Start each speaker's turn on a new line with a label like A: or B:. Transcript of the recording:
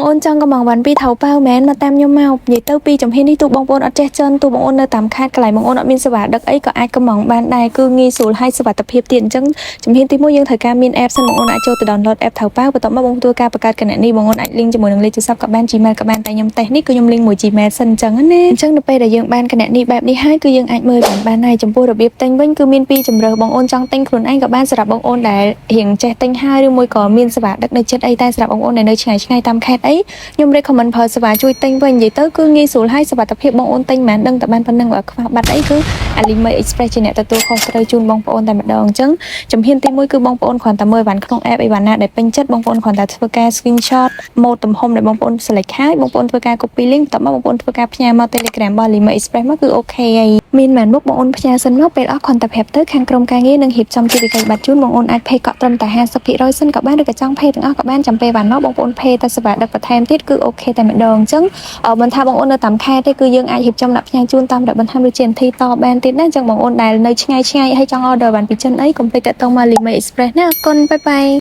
A: បងអូនចង់កំងវ៉ាន់ពីថៅប៉ៅមែនមកតាមខ្ញុំមកនិយាយទៅពីចំហៀននេះទូបងប្អូនអត់ចេះចិនទូបងអូននៅតាមខេត្តកន្លែងបងអូនអត់មានសេវាដឹកអីក៏អាចកំងបានដែរគឺងាយស្រួលហើយសុវត្ថិភាពទៀតអញ្ចឹងចំហៀនទី1យើងត្រូវការមាន app សិនបងអូនអាចចូលទៅ download app ថៅប៉ៅបន្ទាប់មកបងធ្វើការបង្កើតគណនីបងអូនអាច link ជាមួយនឹងលេខទូរស័ព្ទក៏បាន Gmail ក៏បានតែខ្ញុំតេស្តនេះគឺខ្ញុំ link មួយ Gmail សិនអញ្ចឹងណាអញ្ចឹងនៅពេលដែលយើងបានគណនីបែបនេះហើយគឺយើងអាចមើលបានហើយចំពោះរបៀបទិញវិញគឺមានពីរជម្រើសបងអូនចង់ទិញខ្លួនឯងក៏បានសម្រាប់បងអូនដែលរៀងចេះទិញហើយឬមួយក៏មានសេវាដឹកនៅចិត្តអីតែសម្រាប់បងអូនដែលនៅឆ្ងាយៗតាមខេត្តអីខ្ញុំ recommend ប្រើសេវាជួយទិញវិញនិយាយទៅគឺងាយស្រួលហើយសុវត្ថិភាពបងអូនទិញមិនដឹងតែបានប៉ុណ្ណឹងបើខ្វះបាត់អីគឺ Alimi Express ជាអ្នកទទួលខុសត្រូវជូនបងប្អូនតែម្ដងអញ្ចឹងជំហានទី1គឺបងប្អូនគ្រាន់តែមើលវ៉ាន់ក្នុង app អីវ៉ាន់ណាដែលពេញចិត្តបងប្អូនគ្រាន់តែធ្វើការ screenshot ម៉ូដទំហំដែលបងប្អូន select ហើយបងប្អូនធ្វើការ copy link បន្ទាប់មកបងប្អូនធ្វើការផ្ញើមក Telegram របស់ Alimi Express មកគឺអូខេហើយមានមែនមុខបងអូនផ្ញើសិនមកពេលអស់គ្រាន់តែប្រាប់ទៅខាងក្រុមការងារនឹងរៀបចំជាវិក័យប័ណ្ណជូនបងអូនអាច pay កក់ត្រឹមតែ 50% សិនក៏បានឬក៏ចង់ pay ទាំងអស់ក៏បានចាំពេលវ៉ាន់មកបងប្អូន pay តែសេវាដឹកបន្ថែមទៀតគឺអូខេតែម្ដងអញ្ចឹងមិនថាបងអូននៅតាមខេត្តទេគឺយើងអាចរៀបចំដាក់ផ្ញើជូនតាមរយៈបន្ថែមដូចជា NT តបានទៀតណាអញ្ចឹងបងអូនដែលនៅឆ្ងាយៗហើយចង់ order បានពីចិនអីកុំភ្លេចតាក់ទងមក Alimi Express ណាអរគុណបាយបាយ